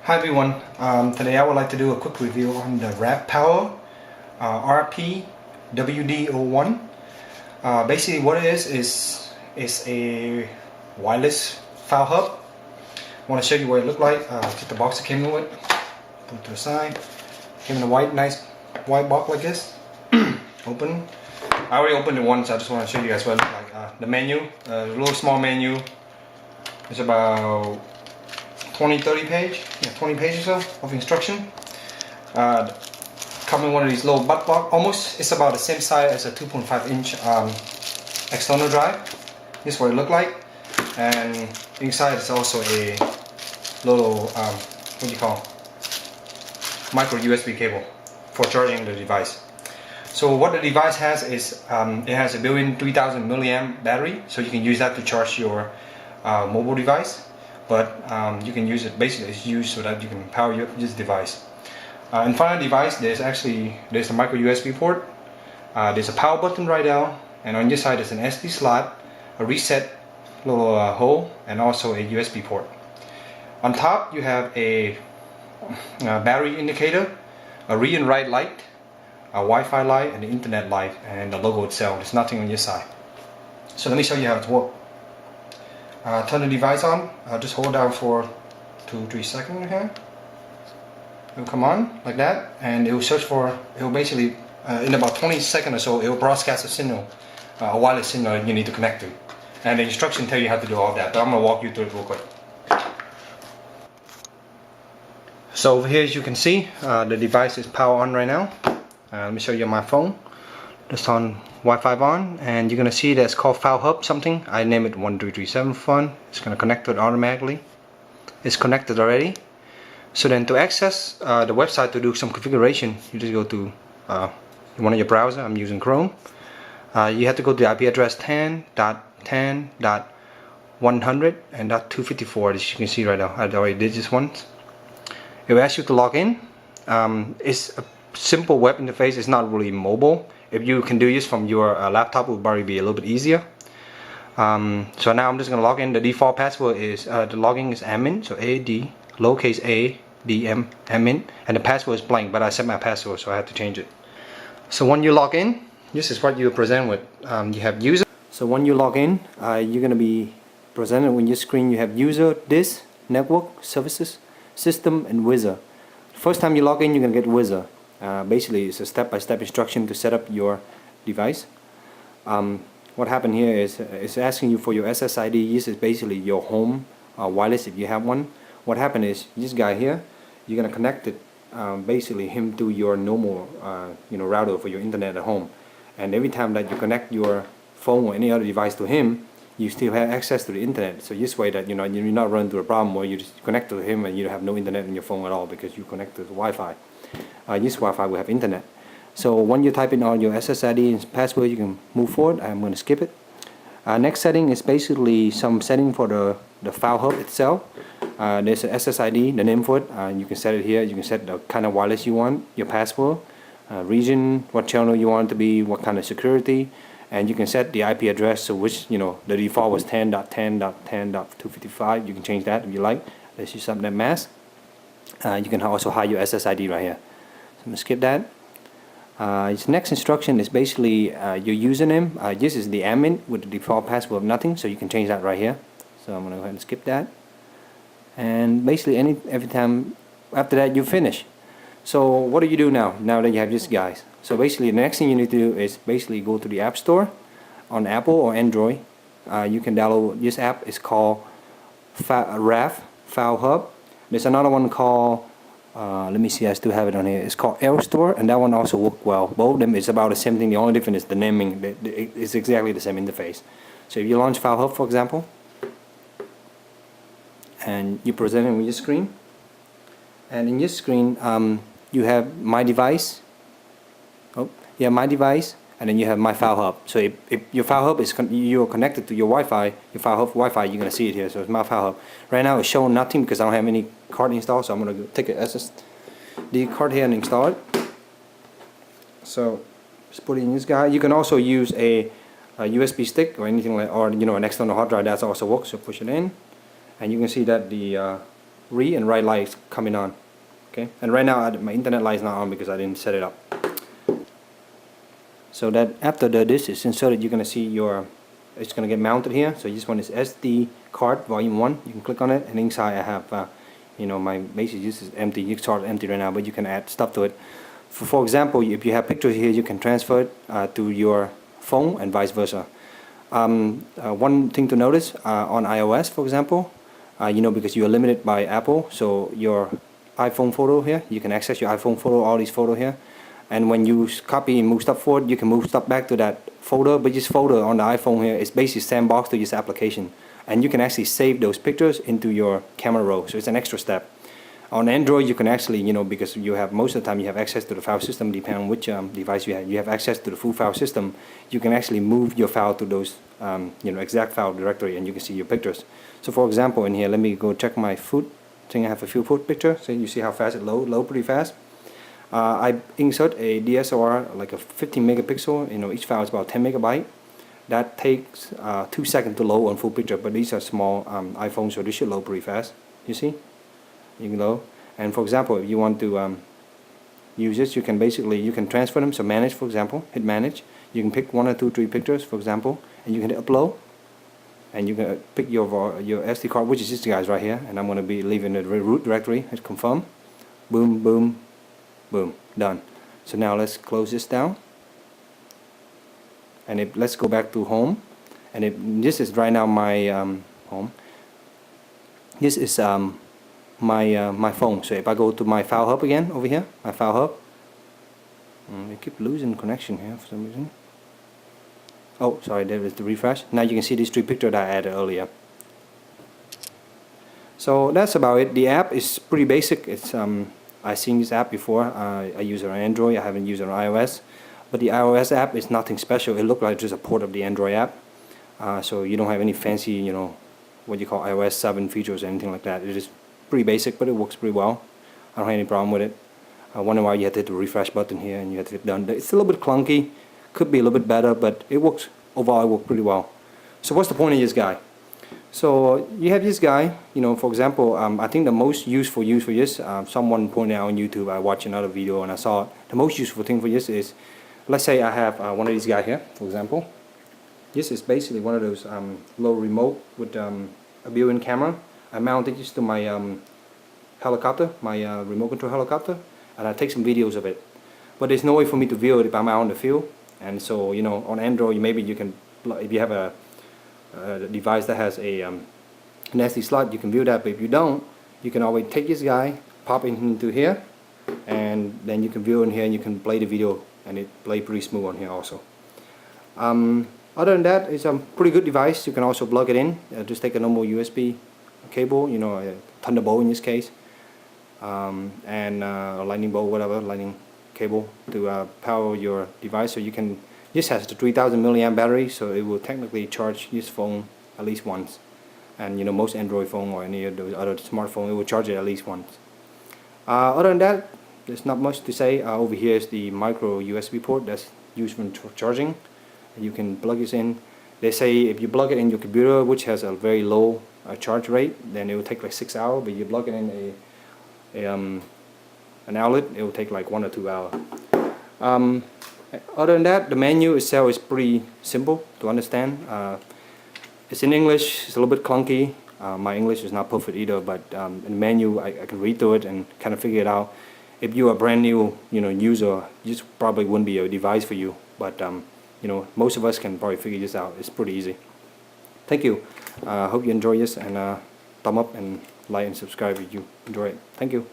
Hi everyone, today I would like to do a quick review on the RapPower RP-WD01. Basically what it is a wireless file hub. I want to show you what it looked like. Get the box that came with it, put it to the side. Came in a nice white box like this. Open. I already opened it once, I just want to show you guys what it looked like. The menu, a little small menu. It's about 20 pages or so of instruction. Come in one of these little butt block, almost it's about the same size as a 2.5 inch external drive. This is what it looked like, and inside is also a little what do you call, micro USB cable for charging the device. So what the device has is it has a built-in 3000 milliamp battery, so you can use that to charge your mobile device. But you can use it, basically it's used so that you can power this device. In front of the device there's a micro USB port, there's a power button right now, and on this side there's an SD slot, a reset little hole, and also a USB port. On top you have a battery indicator, a read and write light, a Wi-Fi light, and the internet light, and the logo itself. There's nothing on this side. So let me show you how it works. Turn the device on, just hold down for 2-3 seconds here. It will come on like that, and it will search for, it will basically, in about 20 seconds or so, it will broadcast a signal, a wireless signal that you need to connect to. And the instructions tell you how to do all that, but I'm going to walk you through it real quick. So over here, as you can see, the device is power on right now. Let me show you my phone. Just on Wi-Fi on, and you're gonna see that's called File Hub something. I name it 1337 fun. It's gonna connect to it automatically. It's connected already. So then to access the website to do some configuration, you just go to one of your browser. I'm using Chrome. You have to go to the IP address 10.10.100 and .254, as you can see right now. I already did this once. It will ask you to log in. It's a simple web interface. It's not really mobile. If you can do this from your laptop, it will probably be a little bit easier. So now I'm just going to log in. The default password is, the login is admin, so AD, lowercase a, DM, admin, and the password is blank, but I set my password, so I have to change it. So when you log in, this is what you present with. You have user. So when you log in, you're going to be presented on your screen. You have user, disk, network, services, system, and wizard. First time you log in, you're going to get wizard. Basically it's a step-by-step instruction to set up your device. What happened here is it's asking you for your SSID. This is basically your home wireless if you have one. What happened is this guy here, you're gonna connect it, basically him to your normal router for your internet at home, and every time that you connect your phone or any other device to him, you still have access to the internet. So this way that you're not run into a problem where you just connect to him and you have no internet in your phone at all because you connect to the Wi-Fi. This Wi-Fi will have internet. So when you type in all your SSID and password, you can move forward. I'm going to skip it. Next setting is basically some setting for the file hub itself. There's a SSID, the name for it. You can set it here. You can set the kind of wireless you want, your password, region, what channel you want it to be, what kind of security, and you can set the IP address. So which the default was 10.10.10.255. You can change that if you like. Let's use subnet mask. You can also hide your SSID right here. I'm going to skip that. Its next instruction is basically your username. This is the admin with the default password of nothing, so you can change that right here. So I'm going to go ahead and skip that. And basically every time after that you finish. So what do you do now that you have this guys? So basically the next thing you need to do is basically go to the App Store on Apple or Android. You can download this app. It's called RAF File Hub. There's another one called let me see, I still have it on here. It's called AirStore, and that one also works well. Both of them is about the same thing. The only difference is the naming. It's exactly the same interface. So if you launch File Hub, for example, and you present it with your screen, and in your screen you have My Device. You have My Device, and then you have My File Hub. So if your File Hub is you're connected to your Wi-Fi, your File Hub Wi-Fi, you're gonna see it here. So it's My File Hub. Right now it's showing nothing because I don't have any card installed. So I'm gonna take an SSD card here and install it. So just put it in this guy. You can also use a USB stick or anything like, or an external hard drive. That also works. So push it in, and you can see that the read and write light is coming on. Okay, and right now my internet light is not on because I didn't set it up. So that after the disk is inserted, you're gonna see your, it's gonna get mounted here. So this one is SD card volume 1. You can click on it, and inside I have you know, my basic use is empty. You start empty right now, but you can add stuff to it. For example, if you have pictures here, you can transfer it to your phone and vice versa. One thing to notice on iOS, for example, you know, because you are limited by Apple, so your iPhone photo here, you can access your iPhone photo, all these photos here, and when you copy and move stuff forward, you can move stuff back to that folder. But this folder on the iPhone here is basically sandboxed to this application, and you can actually save those pictures into your camera roll. So it's an extra step. On Android, you can actually, you know, because you have most of the time you have access to the file system, depending on which device you have access to the full file system. You can actually move your file to those you know, exact file directory, and you can see your pictures. So for example, in here, let me go check my food thing. I have a few food picture, so you see how fast it load pretty fast. I insert a DSLR, like a 15 megapixel, you know, each file is about 10 megabyte. That takes 2 seconds to load on full picture, but these are small iPhones, so this should load pretty fast. You see? You can load. And for example, if you want to use this, you can basically, you can transfer them. So manage, for example, hit manage. You can pick 1 or 2, 3 pictures, for example, and you can hit upload. And you can pick your SD card, which is this guy's right here, and I'm going to be leaving the root directory. Hit confirm. Boom, boom, boom, done. So now let's close this down, and let's go back to home. And this is right now my home. This is my phone. So if I go to my file hub again over here, my file hub, I keep losing connection here for some reason. Oh, sorry, there is the refresh. Now you can see these 3 pictures that I added earlier. So that's about it. The app is pretty basic. It's I've seen this app before. I use it on Android. I haven't used it on iOS. But the iOS app is nothing special. It looks like just a port of the Android app. So you don't have any fancy, you know, what you call iOS 7 features or anything like that. It is pretty basic, but it works pretty well. I don't have any problem with it. I wonder why you have to hit the refresh button here and you have to hit done. It's a little bit clunky. Could be a little bit better, but it works. Overall, it works pretty well. So what's the point of this guy? So you have this guy, you know, for example, I think the most useful use for this, someone pointed out on YouTube, I watched another video and I saw it. The most useful thing for this is, let's say I have one of these guys here, for example. This is basically one of those low remote with a built-in camera. I mounted this to my helicopter, my remote control helicopter, and I take some videos of it. But there's no way for me to view it if I'm out in the field. And so, you know, on Android, maybe you can, if you have a device that has a an SD slot, you can view that. But if you don't, you can always take this guy, pop it into here, and then you can view in here and you can play the video, and it plays pretty smooth on here also. Other than that, it's a pretty good device. You can also plug it in. Just take a normal USB cable, you know, a Thunderbolt in this case, and a lightning bolt, whatever, lightning cable to power your device. So you can, this has the 3000 milliamp battery, so it will technically charge this phone at least once. And you know, most Android phone or any of those other smartphone, it will charge it at least once. Other than that, there's not much to say. Over here is the micro USB port that's used for charging. You can plug this in. They say if you plug it in your computer, which has a very low charge rate, then it will take like 6 hours. But you plug it in an outlet, it will take like 1 or 2 hours. Other than that, the menu itself is pretty simple to understand. It's in English. It's a little bit clunky. My English is not perfect either, but in the menu I can read through it and kind of figure it out. If you're a brand new, you know, user, this probably wouldn't be a device for you. But you know, most of us can probably figure this out. It's pretty easy. Thank you. Hope you enjoy this, and thumb up and like and subscribe if you enjoy it. Thank you.